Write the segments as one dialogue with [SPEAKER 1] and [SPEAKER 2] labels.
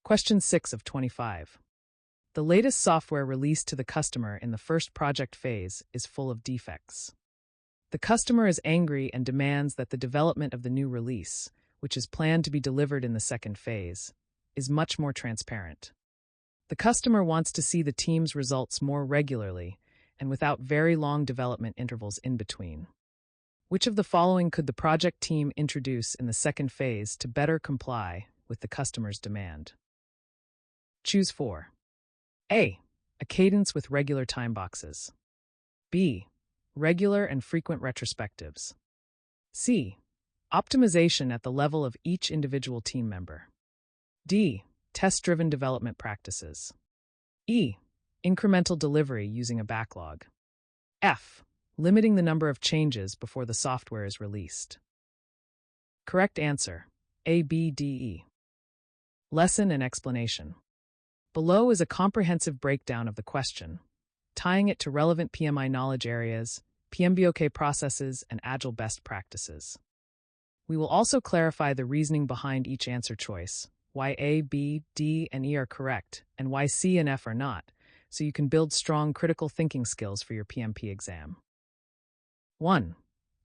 [SPEAKER 1] Question 6 of 25. The latest software released to the customer in the first project phase is full of defects. The customer is angry and demands that the development of the new release, which is planned to be delivered in the second phase, is much more transparent. The customer wants to see the team's results more regularly and without very long development intervals in between. Which of the following could the project team introduce in the second phase to better comply with the customer's demand? Choose 4. A. A cadence with regular time boxes. B. Regular and frequent retrospectives. C. Optimization at the level of each individual team member. D. Test-driven development practices. E. Incremental delivery using a backlog. F. Limiting the number of changes before the software is released. Correct answer: A, B, D, E. Lesson and explanation. Below is a comprehensive breakdown of the question, tying it to relevant PMI knowledge areas, PMBOK processes, and Agile best practices. We will also clarify the reasoning behind each answer choice, why A, B, D, and E are correct, and why C and F are not, so you can build strong critical thinking skills for your PMP exam. 1.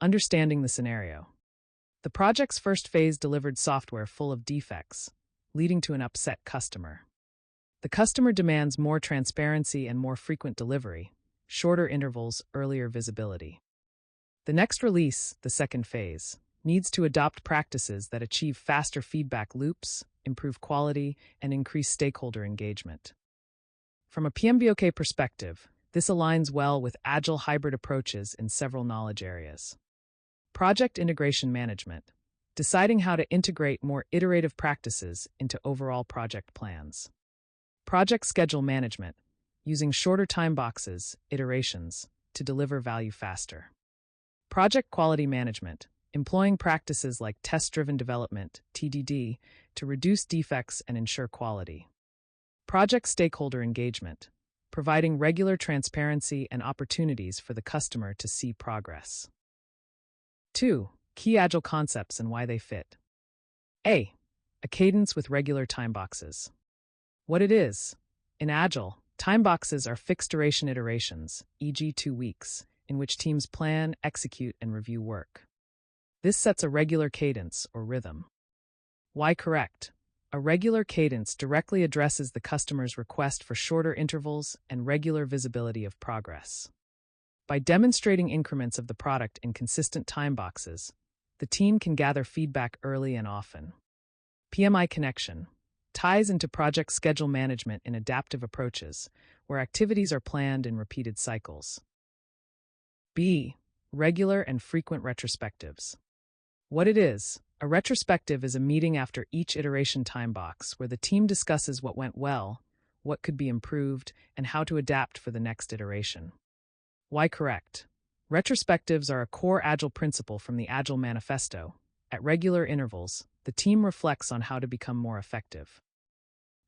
[SPEAKER 1] Understanding the scenario. The project's first phase delivered software full of defects, leading to an upset customer. The customer demands more transparency and more frequent delivery, shorter intervals, earlier visibility. The next release, the second phase, needs to adopt practices that achieve faster feedback loops, improve quality, and increase stakeholder engagement. From a PMBOK perspective, this aligns well with Agile hybrid approaches in several knowledge areas. Project integration management, deciding how to integrate more iterative practices into overall project plans. Project schedule management, using shorter time boxes, iterations, to deliver value faster. Project quality management, employing practices like test-driven development, TDD, to reduce defects and ensure quality. Project stakeholder engagement, providing regular transparency and opportunities for the customer to see progress. 2. Key Agile concepts and why they fit. A. A cadence with regular time boxes. What it is. In Agile, time boxes are fixed duration iterations, e.g. 2 weeks, in which teams plan, execute, and review work. This sets a regular cadence or rhythm. Why correct? A regular cadence directly addresses the customer's request for shorter intervals and regular visibility of progress. By demonstrating increments of the product in consistent time boxes, the team can gather feedback early and often. PMI connection ties into project schedule management in adaptive approaches, where activities are planned in repeated cycles. B. Regular and frequent retrospectives. What it is. A retrospective is a meeting after each iteration time box where the team discusses what went well, what could be improved, and how to adapt for the next iteration. Why correct? Retrospectives are a core Agile principle from the Agile Manifesto. At regular intervals, the team reflects on how to become more effective.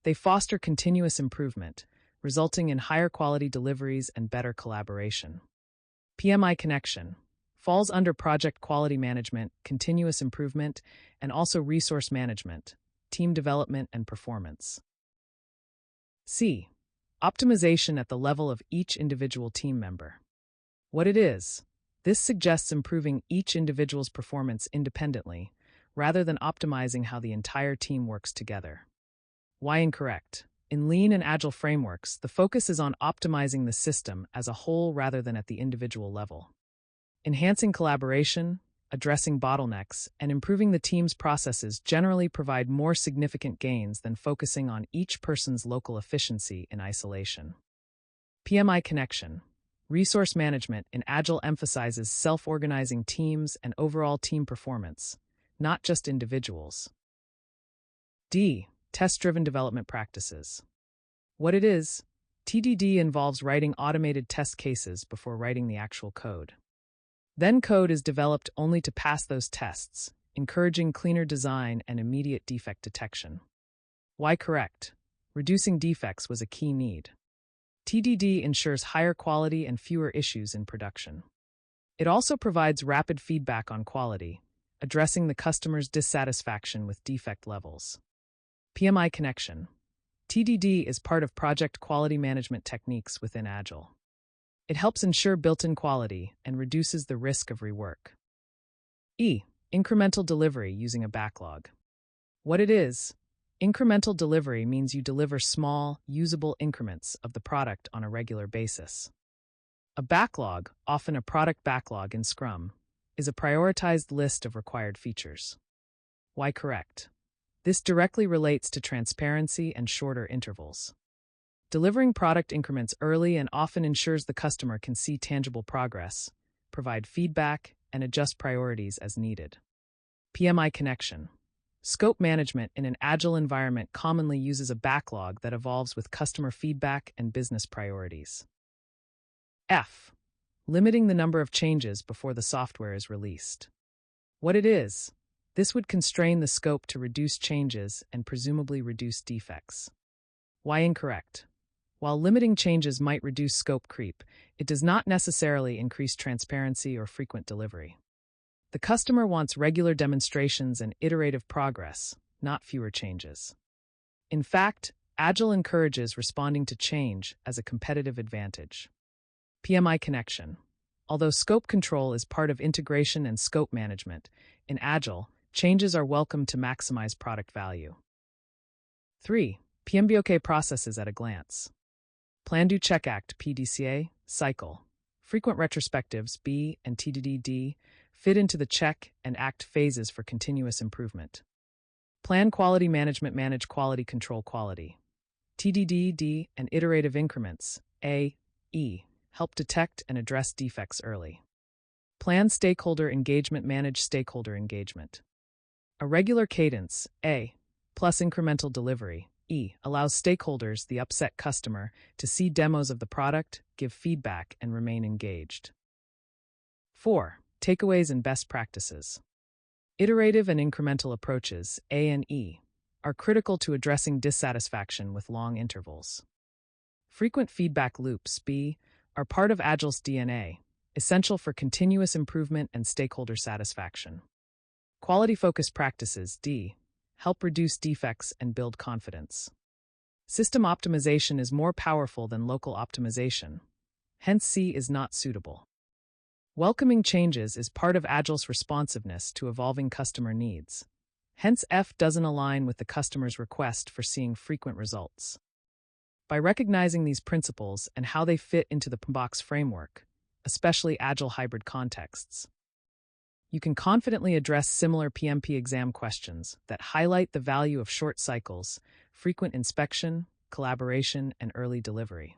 [SPEAKER 1] They foster continuous improvement, resulting in higher quality deliveries and better collaboration. PMI connection falls under project quality management, continuous improvement, and also resource management, team development, and performance. C. Optimization at the level of each individual team member. What it is. This suggests improving each individual's performance independently, rather than optimizing how the entire team works together. Why incorrect? In Lean and Agile frameworks, the focus is on optimizing the system as a whole rather than at the individual level. Enhancing collaboration, addressing bottlenecks, and improving the team's processes generally provide more significant gains than focusing on each person's local efficiency in isolation. PMI connection. Resource management in Agile emphasizes self-organizing teams and overall team performance, not just individuals. D. Test-driven development practices. What it is. TDD involves writing automated test cases before writing the actual code. Then code is developed only to pass those tests, encouraging cleaner design and immediate defect detection. Why correct? Reducing defects was a key need. TDD ensures higher quality and fewer issues in production. It also provides rapid feedback on quality, addressing the customer's dissatisfaction with defect levels. PMI connection TDD is part of project quality management techniques within Agile. It helps ensure built-in quality and reduces the risk of rework. E. Incremental delivery using a backlog. What it is, incremental delivery means you deliver small, usable increments of the product on a regular basis. A backlog, often a product backlog in Scrum, is a prioritized list of required features. Why correct? This directly relates to transparency and shorter intervals. Delivering product increments early and often ensures the customer can see tangible progress, provide feedback, and adjust priorities as needed. PMI connection. Scope management in an Agile environment commonly uses a backlog that evolves with customer feedback and business priorities. F. Limiting the number of changes before the software is released. What it is, this would constrain the scope to reduce changes and presumably reduce defects. Why incorrect? While limiting changes might reduce scope creep, it does not necessarily increase transparency or frequent delivery. The customer wants regular demonstrations and iterative progress, not fewer changes. In fact, Agile encourages responding to change as a competitive advantage. PMI connection. Although scope control is part of integration and scope management, in Agile, changes are welcome to maximize product value. 3. PMBOK processes at a glance. Plan, Do, Check, Act PDCA, cycle. Frequent retrospectives B and TDD fit into the check and act phases for continuous improvement. Plan, Quality Management, Manage quality, control quality. TDD and iterative increments A, E help detect and address defects early. Plan, Stakeholder Engagement, Manage stakeholder engagement. A regular cadence A plus incremental delivery E allows stakeholders, the upset customer, to see demos of the product, give feedback, and remain engaged. 4. Takeaways and best practices. Iterative and incremental approaches, A and E, are critical to addressing dissatisfaction with long intervals. Frequent feedback loops, B, are part of Agile's DNA, essential for continuous improvement and stakeholder satisfaction. Quality-focused practices, D, help reduce defects and build confidence. System optimization is more powerful than local optimization. Hence, C is not suitable. Welcoming changes is part of Agile's responsiveness to evolving customer needs. Hence, F doesn't align with the customer's request for seeing frequent results. By recognizing these principles and how they fit into the timeboxed framework, especially Agile hybrid contexts, you can confidently address similar PMP exam questions that highlight the value of short cycles, frequent inspection, collaboration, and early delivery.